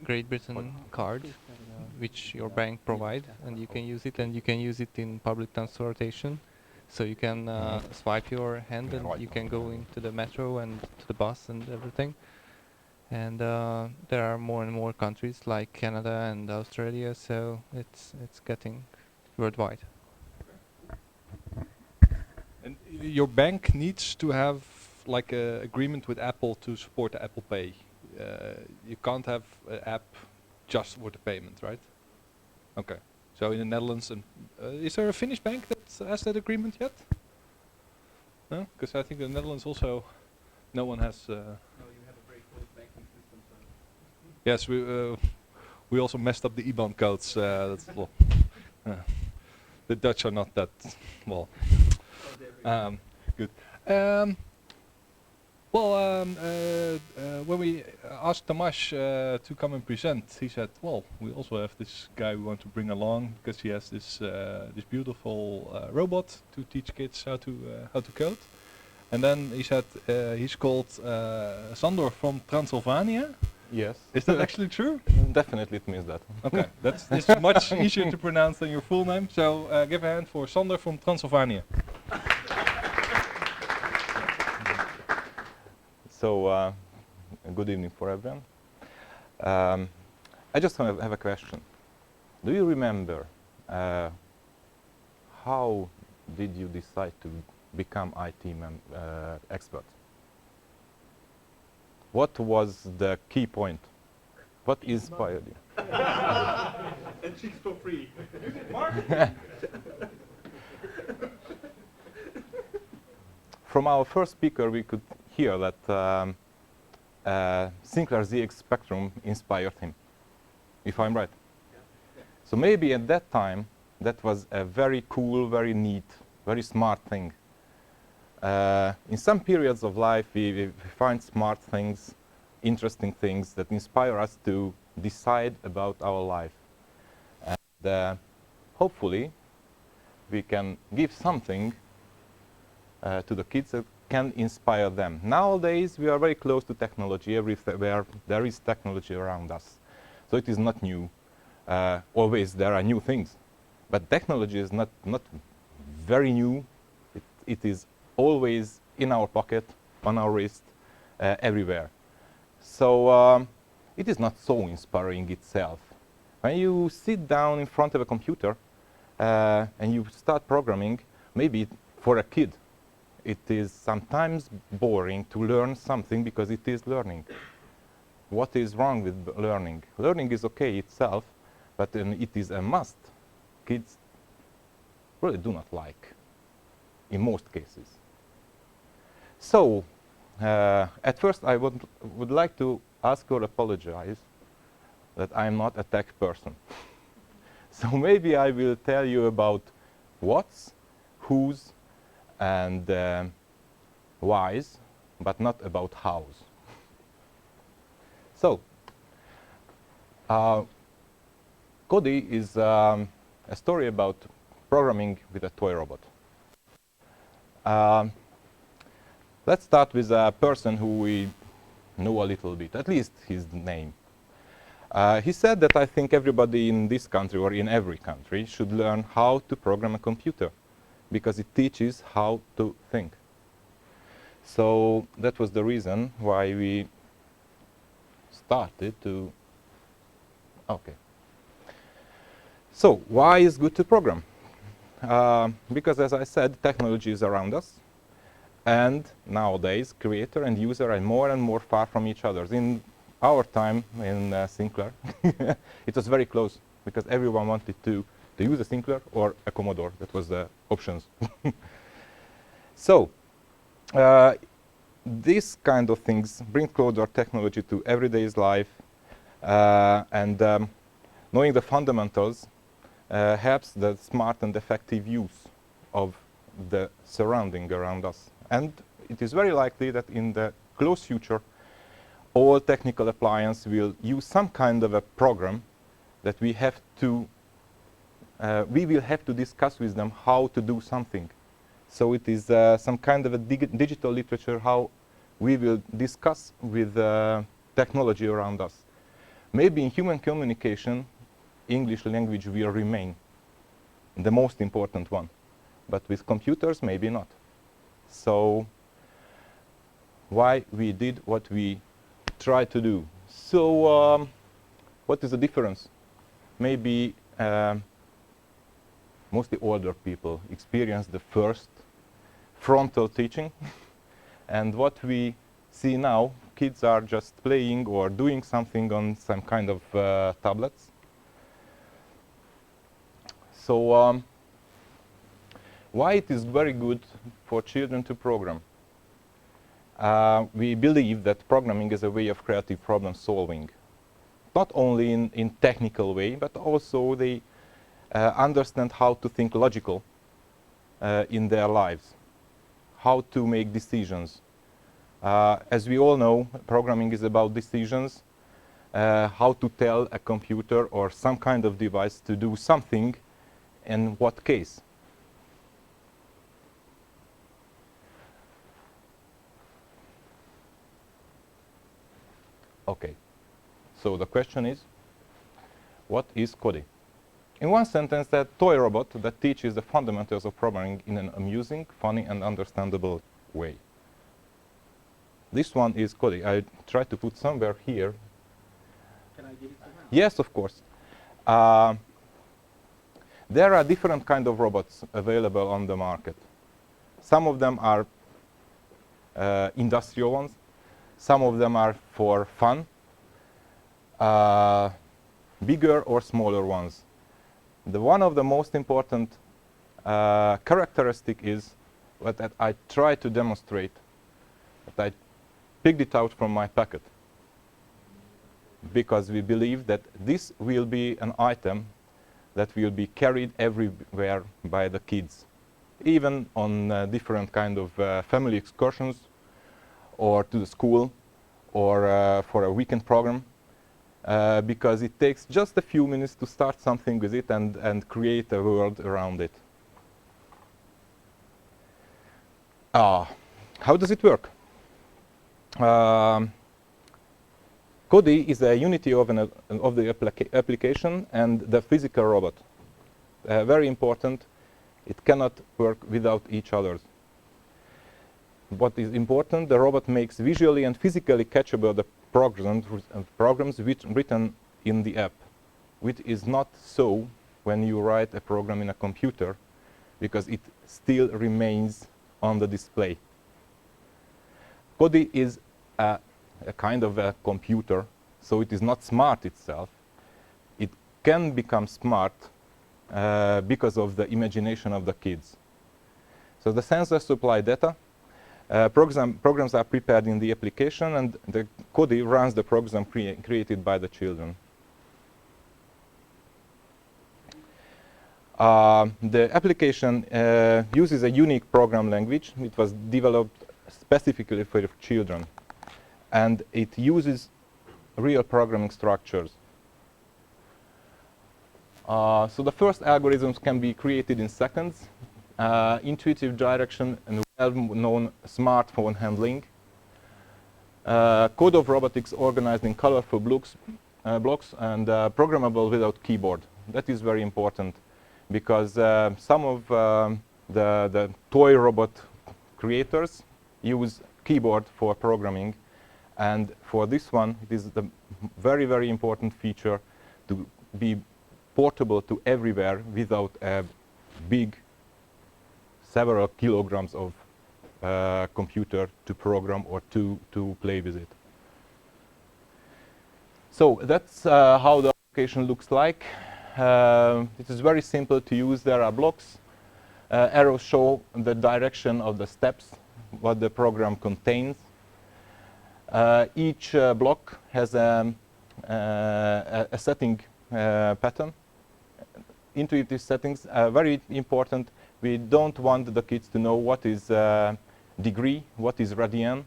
Great Britain card, which your bank provide, and you can use it, and you can use it in public transportation. So you can swipe your hand, and you can go into the metro and to the bus and everything. And there are more and more countries like Canada and Australia, so it's getting worldwide. And your bank needs to have like a agreement with Apple to support the Apple Pay. You can't have an app just for the payment, right? Okay. So in the Netherlands, and is there a Finnish bank that has that agreement yet? No, because I think the Netherlands also, no one has. No, you have a very close banking system. So. Yes, we also messed up the IBAN codes. That's well, the Dutch are not that well. Good. When we asked Tamas to come and present, he said, "Well, we also have this guy we want to bring along because he has this this beautiful robot to teach kids how to code." And then he said he's called Sandor from Transylvania. Yes. Is that actually true? Definitely it means that. Okay, this is much easier to pronounce than your full name. So give a hand for Sandor from Transylvania. So, good evening for everyone. I just have a question. Do you remember how did you decide to become IT expert? What was the key point? What inspired you? And cheeks for free. From our first speaker, we could hear that Sinclair ZX Spectrum inspired him, if I'm right. Yeah. So maybe at that time, that was a very cool, very neat, very smart thing. In some periods of life, we find smart things, interesting things that inspire us to decide about our life. And hopefully, we can give something to the kids that can inspire them. Nowadays, we are very close to technology. Everywhere there is technology around us. So it is not new. Always there are new things. But technology is not very new. It is always in our pocket, on our wrist, everywhere. So it is not so inspiring itself. When you sit down in front of a computer and you start programming, maybe for a kid, it is sometimes boring to learn something because it is learning. What is wrong with learning? Learning is okay itself, but it is a must. Kids really do not like, in most cases. So, at first I would like to ask or apologize that I'm not a tech person. So maybe I will tell you about what's, who's, and why's, but not about how's. So, Codie is a story about programming with a toy robot. Let's start with a person who we know a little bit, at least his name. He said that I think everybody in this country or in every country should learn how to program a computer because it teaches how to think. So that was the reason why we started to... Okay. So why is good to program? Because as I said, technology is around us. And nowadays, creator and user are more and more far from each other. In our time in Sinclair, it was very close because everyone wanted to use a Sinclair or a Commodore. That was the options. So these kind of things bring closer technology to everyday's life, and knowing the fundamentals helps the smart and effective use of the surrounding around us. And it is very likely that in the close future, all technical appliances will use some kind of a program that we will have to discuss with them how to do something. So it is some kind of a digital literature how we will discuss with technology around us. Maybe in human communication, English language will remain the most important one. But with computers, maybe not. So why we did what we tried to do. So what is the difference? Maybe mostly older people experience the first frontal teaching. And what we see now, kids are just playing or doing something on some kind of tablets. So why it is very good for children to program? We believe that programming is a way of creative problem solving. Not only in technical way, but also they understand how to think logical in their lives, how to make decisions. As we all know, programming is about decisions, how to tell a computer or some kind of device to do something, in what case. Okay, so the question is, what is Codie? In one sentence, a toy robot that teaches the fundamentals of programming in an amusing, funny, and understandable way. This one is Codie. I tried to put somewhere here. Can I give it to him? Yes, of course. There are different kind of robots available on the market. Some of them are industrial ones. Some of them are for fun, bigger or smaller ones. One of the most important characteristic is what that I try to demonstrate, that I picked it out from my packet, because we believe that this will be an item that will be carried everywhere by the kids, even on different kind of family excursions, or to the school, or for a weekend program, because it takes just a few minutes to start something with it and create a world around it. How does it work? Codie is a unity of the application and the physical robot. Very important. It cannot work without each other. What is important, the robot makes visually and physically catchable the programs written in the app, which is not so when you write a program in a computer, because it still remains on the display. Codie is a kind of a computer, so it is not smart itself. It can become smart because of the imagination of the kids. So the sensors supply data. Programs are prepared in the application, and the Codie runs the program created by the children. The application uses a unique program language. It was developed specifically for children, and it uses real programming structures. So the first algorithms can be created in seconds. Intuitive direction and well-known smartphone handling. Code of robotics organized in colorful blocks and programmable without keyboard. That is very important, because some of the toy robot creators use keyboard for programming, and for this one it is the very, very important feature to be portable to everywhere without a big several kilograms of computer to program or to play with it. So that's how the application looks like. It is very simple to use. There are blocks. Arrows show the direction of the steps, what the program contains. Each block has a setting pattern. Intuitive settings are very important. We don't want the kids to know what is degree, what is radian,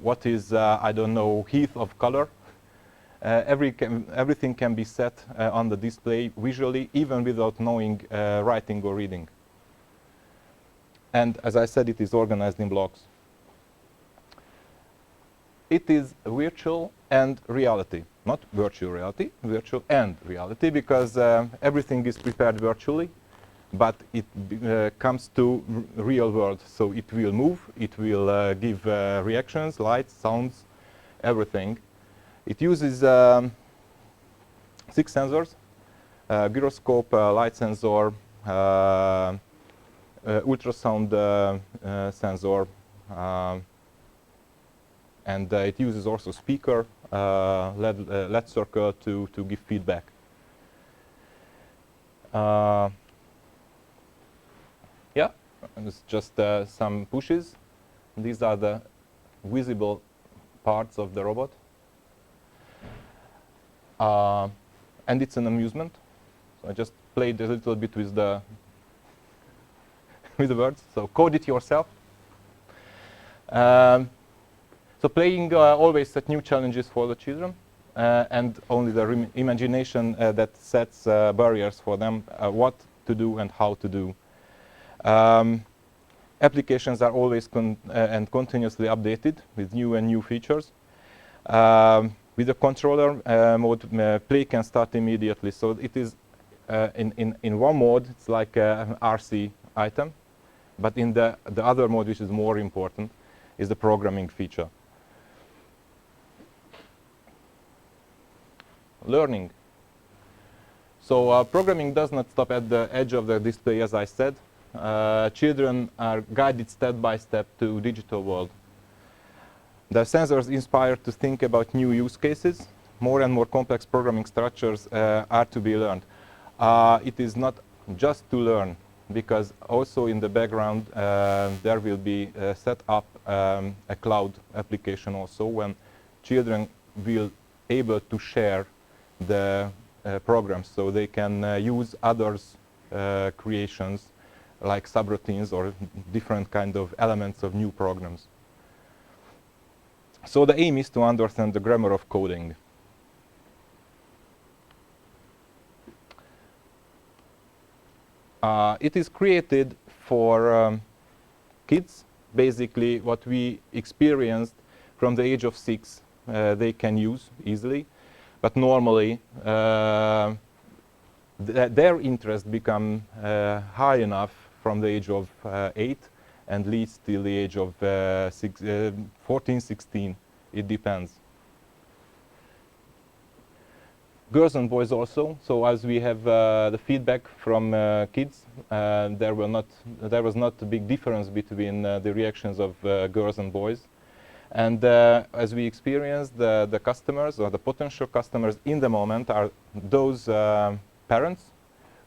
what is, I don't know, heath of color. Everything can be set on the display visually, even without knowing writing or reading. And as I said, it is organized in blocks. It is virtual and reality. Not virtual reality, virtual and reality, because everything is prepared virtually, but it comes to real world. So it will move, it will give reactions, lights, sounds, everything. It uses 6 sensors, gyroscope, light sensor, ultrasound sensor, and it uses also speaker, LED circle to give feedback. Yeah, it's just some pushes. These are the visible parts of the robot. And it's an amusement. So I just played a little bit with the with the words. So code it yourself. So playing always set new challenges for the children, and only the imagination that sets barriers for them, what to do and how to do. Applications are always and continuously updated with new and new features. With the controller mode, play can start immediately. So it is in one mode, it's like an RC item, but in the other mode, which is more important, is the programming feature. Learning. So programming does not stop at the edge of the display, as I said. Children are guided step by step to digital world. The sensors inspire to think about new use cases. More and more complex programming structures are to be learned. It is not just to learn, because also in the background there will be set up a cloud application also, when children will able to share the programs, so they can use others' creations like subroutines or different kind of elements of new programs. So the aim is to understand the grammar of coding. It is created for kids. Basically, what we experienced from the age of 6, they can use easily. But normally, their interest become high enough from the age of 8 and leads till the age of 14, 16. It depends. Girls and boys also. So as we have the feedback from kids, there was not a big difference between the reactions of girls and boys. And as we experienced, the customers or the potential customers in the moment are those parents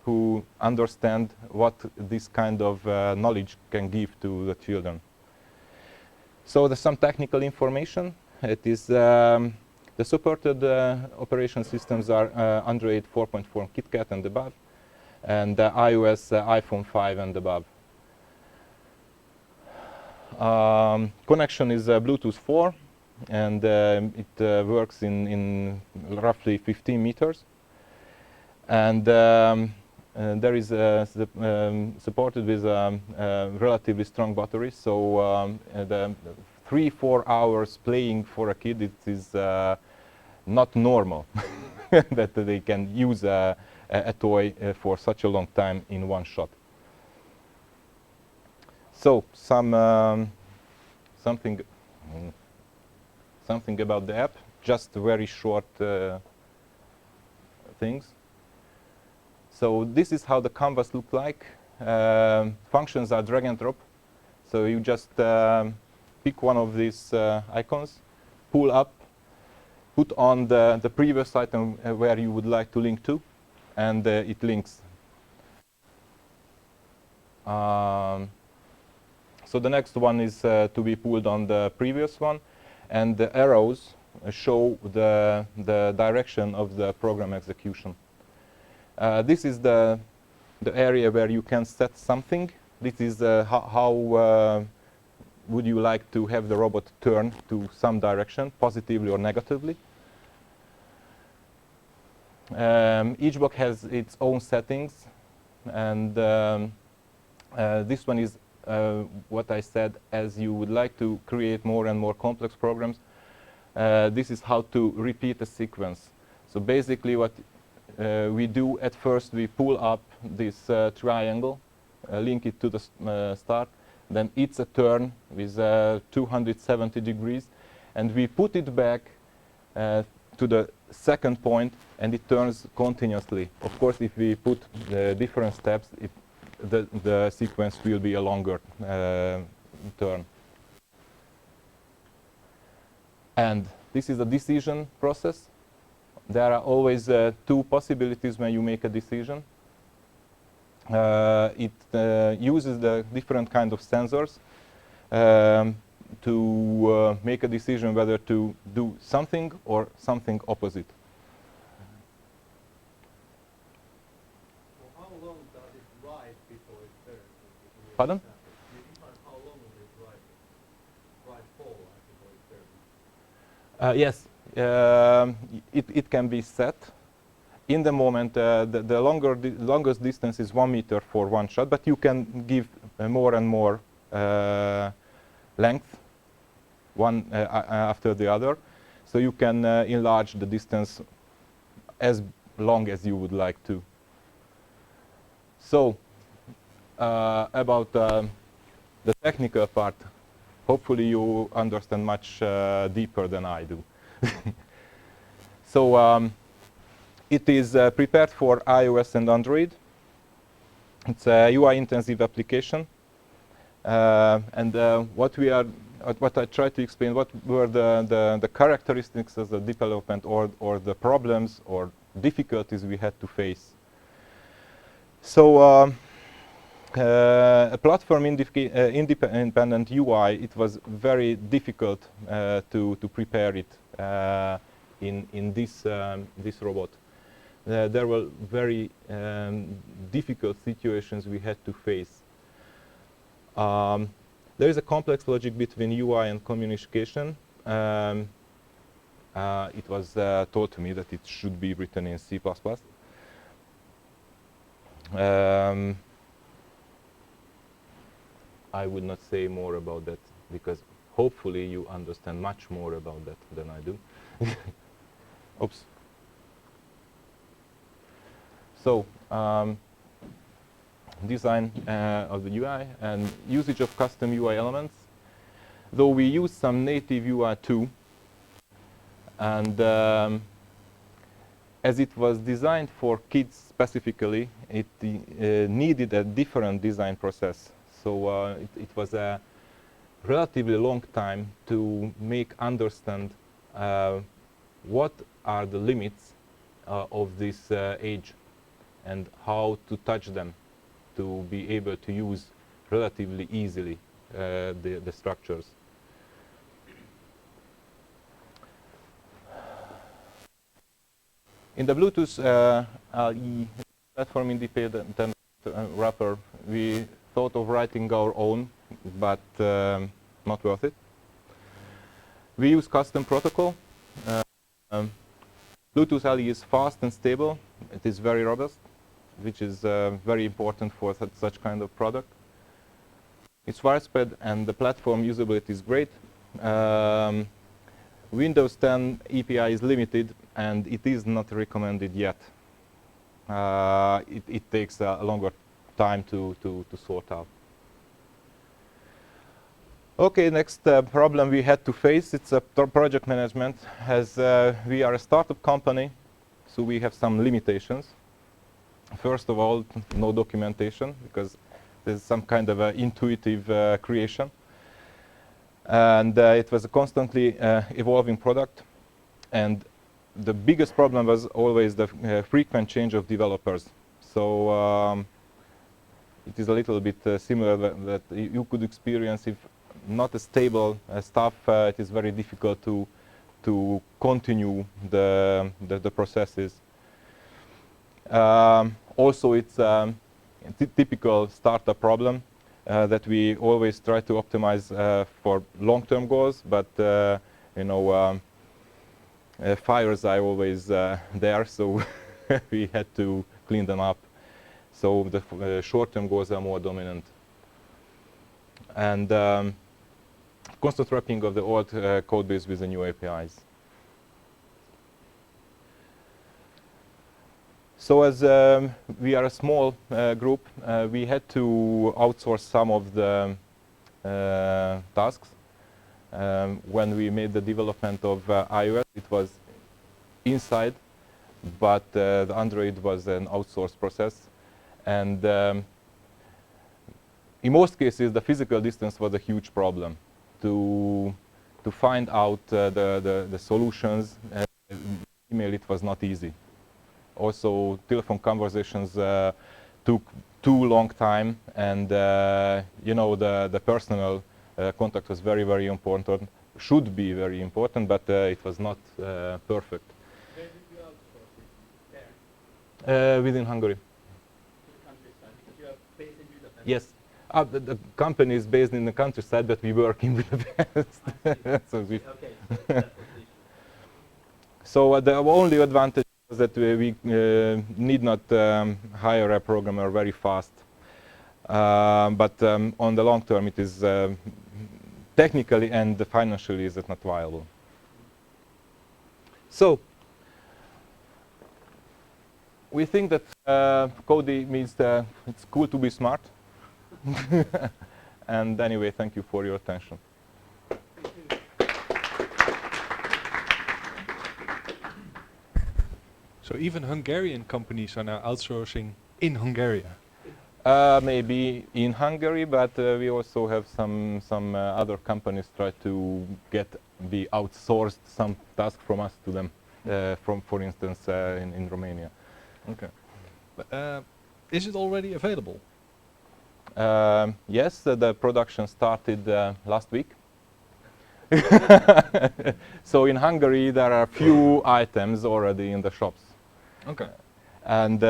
who understand what this kind of knowledge can give to the children. So there's some technical information. It is the supported operation systems are Android 4.4 KitKat and above, and iOS iPhone 5 and above. Connection is Bluetooth 4, and it works in roughly 15 meters. And there is supported with relatively strong batteries. So the 3-4 hours playing for a kid, it is not normal that they can use a toy for such a long time in one shot. So something about the app, just very short things. So this is how the canvas looks like. Functions are drag and drop. So you just pick one of these icons, pull up, put on the previous item where you would like to link to, and it links. So the next one is to be pulled on the previous one, and the arrows show the direction of the program execution. This is the area where you can set something. This is how would you like to have the robot turn to some direction, positively or negatively. Each block has its own settings, and this one is what I said, as you would like to create more and more complex programs, this is how to repeat a sequence. So basically what we do at first, we pull up this triangle, link it to the start, then it's a turn with 270 degrees, and we put it back to the second point, and it turns continuously. Of course, if we put the different steps, the sequence will be a longer turn. And this is a decision process. There are always two possibilities when you make a decision. It uses the different kind of sensors to make a decision whether to do something or something opposite. Well, how long does it ride before it turns? Pardon? You define how long will it ride for before it turns? Yes, it can be set. In the moment, the longest distance is 1 meter for one shot, but you can give more and more length, one after the other. So you can enlarge the distance as long as you would like to. So about the technical part, hopefully you understand much deeper than I do. So it is prepared for iOS and Android. It's a UI-intensive application. And what I try to explain, what were the characteristics of the development or the problems or difficulties we had to face. So a platform independent UI, it was very difficult to prepare it in this robot. There were very difficult situations we had to face. There is a complex logic between UI and communication. It was told to me that it should be written in C++. I would not say more about that because hopefully you understand much more about that than I do. Oops. So, design of the UI and usage of custom UI elements. Though we use some native UI too, and as it was designed for kids specifically, it needed a different design process. So it was a relatively long time to make understand what are the limits of this age and how to touch them to be able to use relatively easily the structures. In the Bluetooth LE platform independent wrapper, we thought of writing our own, but not worth it. We use custom protocol. Bluetooth LE is fast and stable. It is very robust, which is very important for such kind of product. It's widespread and the platform usability is great. Windows 10 API is limited and it is not recommended yet. It takes a longer time to sort out. Okay, next problem we had to face, it's a project management. As we are a startup company, so we have some limitations. First of all, no documentation, because there's some kind of intuitive creation. And it was a constantly evolving product. And the biggest problem was always the frequent change of developers. So it is a little bit similar that you could experience if not a stable stuff, it is very difficult to continue the processes. Also, it's a typical startup problem that we always try to optimize for long-term goals, but you know, fires are always there, so we had to clean them up. So the short-term goals are more dominant. And constant wrapping of the old code base with the new APIs. So as we are a small group, we had to outsource some of the tasks. When we made the development of iOS, it was inside, but the Android was an outsourced process. And in most cases, the physical distance was a huge problem. To find out the solutions, email, it was not easy. Also, telephone conversations took too long time, and you know, the personal contact was very, very important. Should be very important, but it was not perfect. Where did you outsource it? There? Within Hungary. To the countryside? Because you are based in Budapest? Yes. The company is based in the countryside, but we work in Budapest. So Okay, so that was the issue. So the only advantage is that we need not hire a programmer very fast. But on the long term, it is technically and financially is it not viable. So we think that Codie means it's cool to be smart. And anyway, thank you for your attention. So even Hungarian companies are now outsourcing in Hungary. Maybe in Hungary, but we also have some other companies try to be outsourced some task from us to them. For instance, in Romania. Okay. Is it already available? Yes, the production started last week. So in Hungary there are few items already in the shops. Okay. And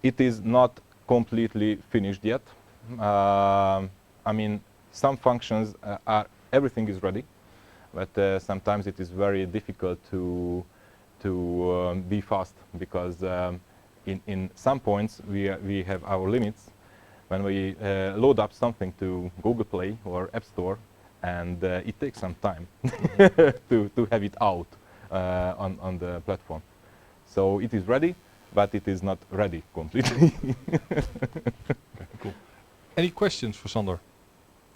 it is not completely finished yet. I mean, some functions everything is ready, but sometimes it is very difficult to be fast, because in some points we have our limits. When we load up something to Google Play or App Store, and it takes some time to have it out on the platform. So it is ready, but it is not ready completely. Cool. Any questions for Sandor?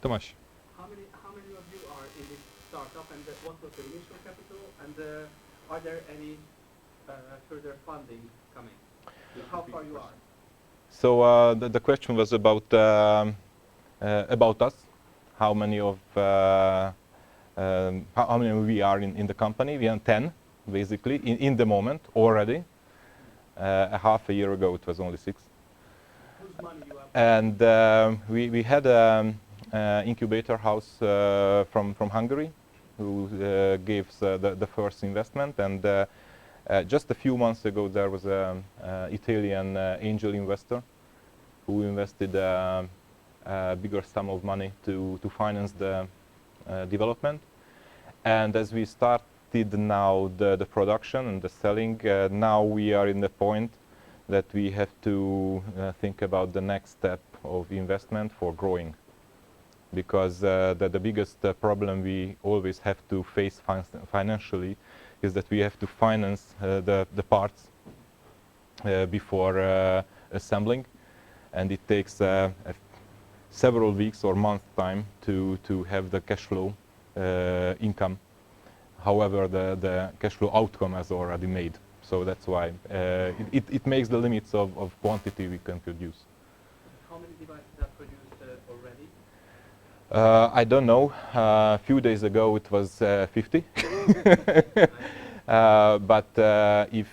Tomasz? How many of you are in this startup, and what was the initial capital, and are there any further funding coming? How far you are? So the question was about us, how many we are in the company. We are 10, basically, in the moment already. A half a year ago, it was only 6. Whose money you have? And we had an incubator house from Hungary, who gave the first investment. And just a few months ago, there was an Italian angel investor who invested a bigger sum of money to finance the development. And as we started now the production and the selling, now we are in the point that we have to think about the next step of investment for growing. Because the biggest problem we always have to face financially is that we have to finance the parts before assembling, and it takes several weeks or months time to have the cash flow income. However, the cash flow outcome is already made, so that's why it makes the limits of quantity we can produce. How many devices are produced already? I don't know. A few days ago it was 50. But if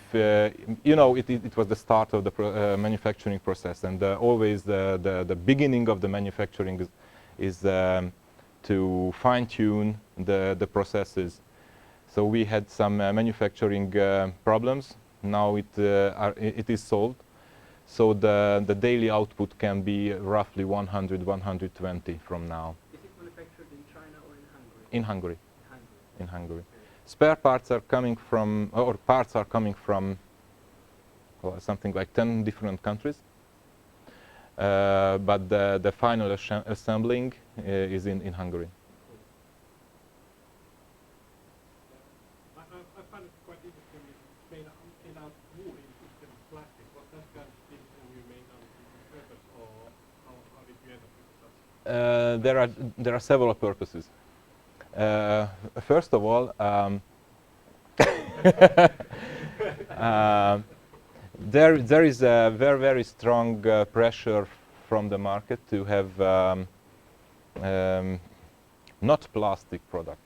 you know, it was the start of the manufacturing process, and always the beginning of the manufacturing is to fine-tune the processes. So we had some manufacturing problems. Now it is solved. So the daily output can be roughly 100, 120 from now. Is it manufactured in China or in Hungary? In Hungary. Hungary. In Hungary. Okay. Spare parts are coming from, or parts are coming from, well, something like 10 different countries. But the final assembling is in Hungary. Cool. There are several purposes. First of all, there is a very strong pressure from the market to have not plastic product.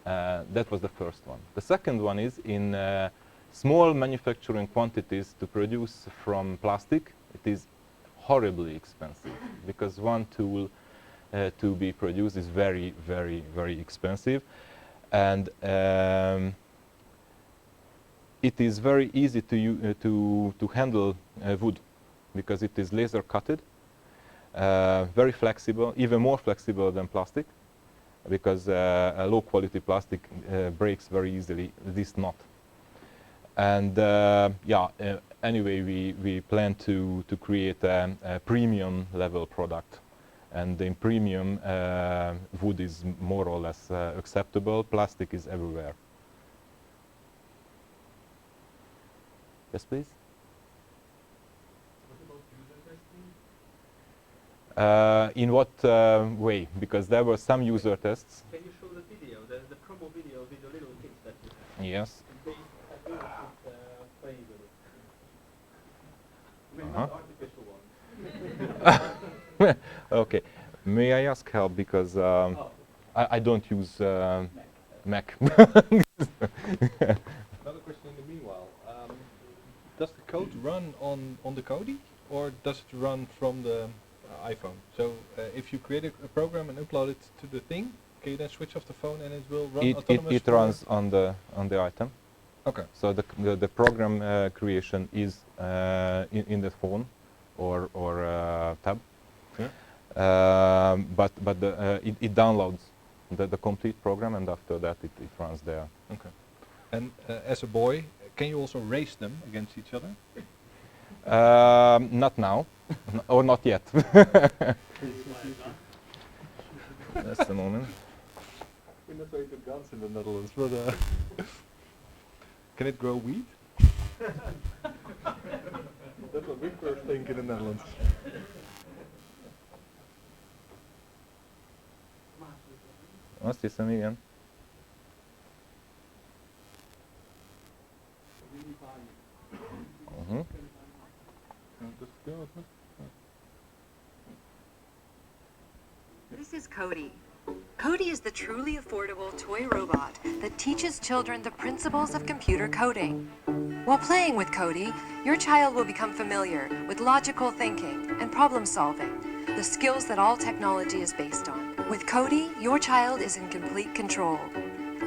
That was the first one. The second one is in small manufacturing quantities to produce from plastic. It is horribly expensive because one tool to be produced is very expensive, and it is very easy to handle wood because it is laser cutted, very flexible, even more flexible than plastic, because a low quality plastic breaks very easily, this not. And anyway, we plan to create a premium level product, and in premium wood is more or less acceptable. Plastic is everywhere. Yes, please. What about user testing? In what way? Because there were some user tests. Can you show the video, the promo video with the little kids that you have? Yes. They have little kids playing with it. I mean, not artificial ones. Okay. May I ask help because I don't use Mac. Another question in the meanwhile. Does the code run on the Codie, or does it run from the iPhone? So if you create a program and upload it to the thing, can you then switch off the phone and it will run autonomously? It runs on the item. Okay. So the program creation is in the phone or tab. Yeah. But it downloads the complete program, and after that it runs there. Okay. And as a boy, can you also race them against each other? Not now, or not yet. Just a moment. We're not very good guns in the Netherlands, but can it grow wheat? That's what we first think in the Netherlands. Azt hiszem, igen. This is Codie. Codie is the truly affordable toy robot that teaches children the principles of computer coding. While playing with Codie, your child will become familiar with logical thinking and problem solving, the skills that all technology is based on. With Codie, your child is in complete control.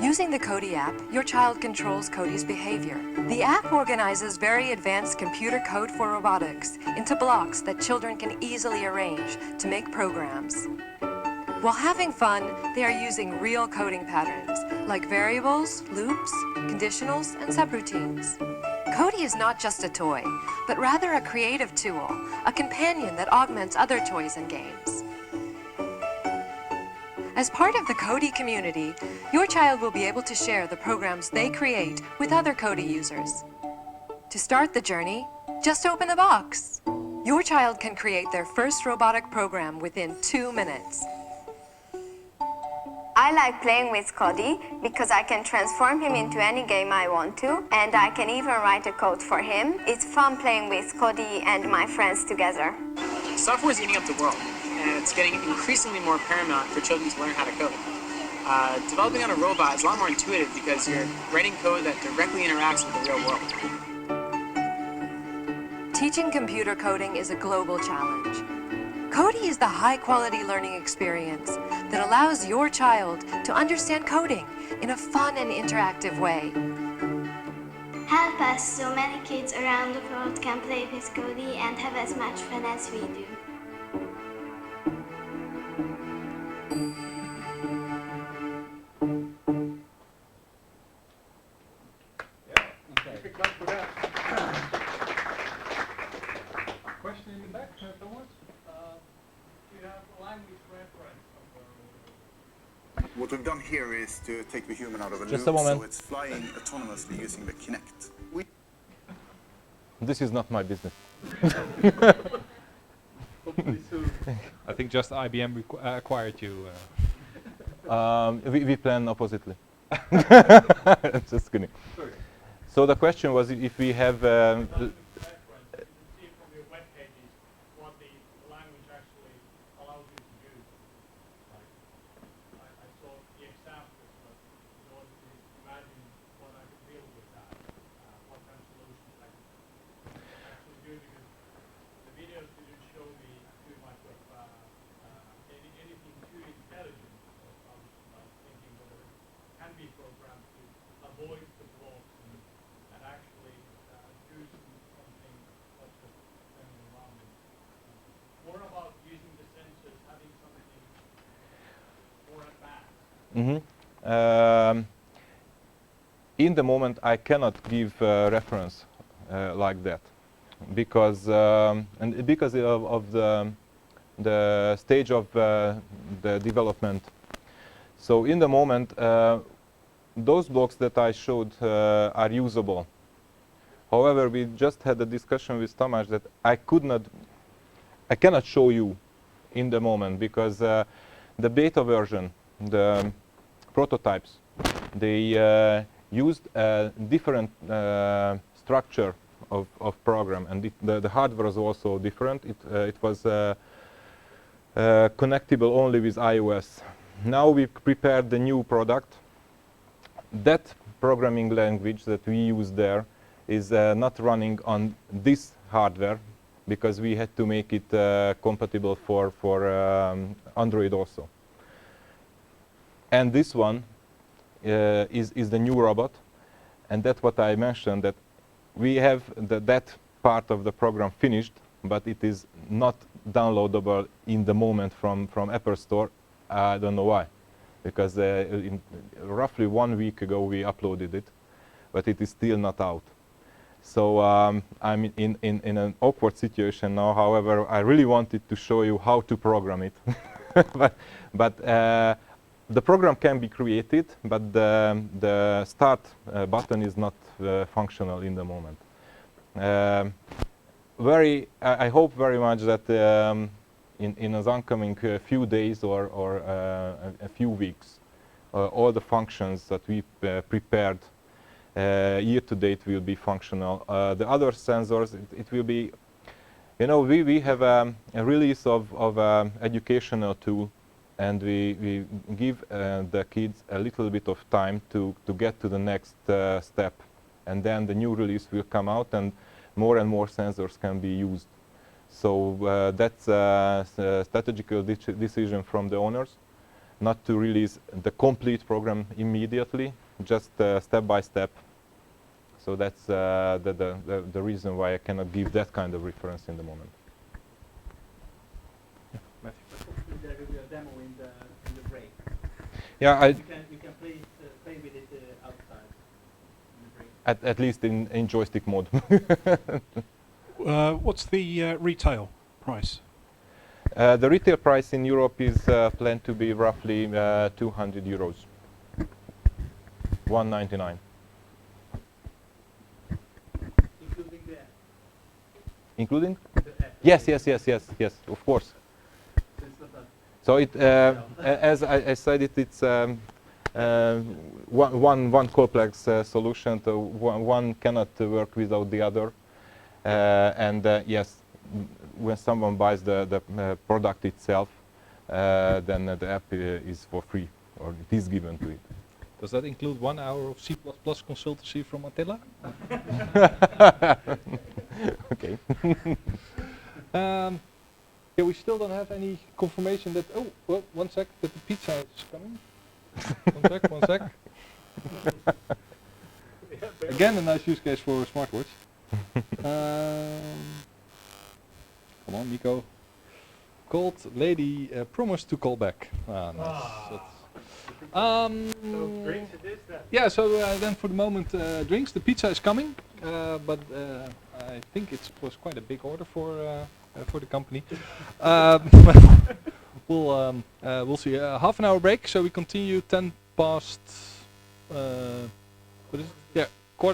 Using the Codie app, your child controls Codie's behavior. The app organizes very advanced computer code for robotics into blocks that children can easily arrange to make programs. While having fun, they are using real coding patterns, like variables, loops, conditionals, and subroutines. Codie is not just a toy, but rather a creative tool, a companion that augments other toys and games. As part of the Codie community, your child will be able to share the programs they create with other Codie users. To start the journey, just open the box. Your child can create their first robotic program within 2 minutes. I like playing with Codie because I can transform him into any game I want to, and I can even write a code for him. It's fun playing with Codie and my friends together. Software is eating up the world, and it's getting increasingly more paramount for children to learn how to code. Developing on a robot is a lot more intuitive because you're writing code that directly interacts with the real world. Teaching computer coding is a global challenge. Codie is the high-quality learning experience that allows your child to understand coding in a fun and interactive way. Help us so many kids around the world can play with Codie and have as much fun as we do. Big clap for that. Question in the back, Thomas? Do you have a language reference? What we've done here is to take the human out of a Just loop, a moment. so it's flying autonomously using the Kinect. This is not my business. Hopefully soon. I think just IBM acquired you. We plan oppositely. Just kidding. So the question was if we have. In the moment, I cannot give reference like that because because of the stage of the development. So in the moment, those blocks that I showed are usable. However, we just had a discussion with Tamás that I cannot show you in the moment because the beta version, the prototypes, they used a different structure of program, and the hardware was also different. It was connectable only with iOS. Now we prepared the new product. That programming language that we use there is not running on this hardware because we had to make it compatible for Android also. And this one is the new robot, and that's what I mentioned, that we have that part of the program finished, but it is not downloadable in the moment from Apple Store. I don't know why, because roughly 1 week ago we uploaded it, but it is still not out. So I'm in an awkward situation now. However, I really wanted to show you how to program it. but the program can be created, but the start button is not functional in the moment. I hope very much that in the oncoming few days or a few weeks, all the functions that we prepared year to date will be functional. The other sensors, it will be, you know, we have a release of educational tool, and we give the kids a little bit of time to get to the next step, and then the new release will come out and more sensors can be used. So that's a strategical decision from the owners, not to release the complete program immediately, just step by step. So that's the reason why I cannot give that kind of reference in the moment. Yeah, Matthew. There will be a demo in the break. Yeah, you can play with it outside in the break. At least in joystick mode. What's the retail price? The retail price in Europe is planned to be roughly 200 euros, 199. Including the app? Including? The app. Yes, of course. So it, as I said, it's one complex solution. So one cannot work without the other. And yes, when someone buys the product itself, then the app is for free, or it is given to it. Does that include 1 hour of C++ consultancy from Attila? Okay. Yeah, we still don't have any confirmation that. Oh, well, 1 sec. That the pizza is coming. One sec. Again, a nice use case for a smartwatch. Come on, Nico. Called lady promised to call back. Ah, nice. So drinks it is then? Yeah, so then for the moment, drinks. The pizza is coming, but I think it was quite a big order for the company. We'll see. Half an hour break, so we continue 10 past. What is it?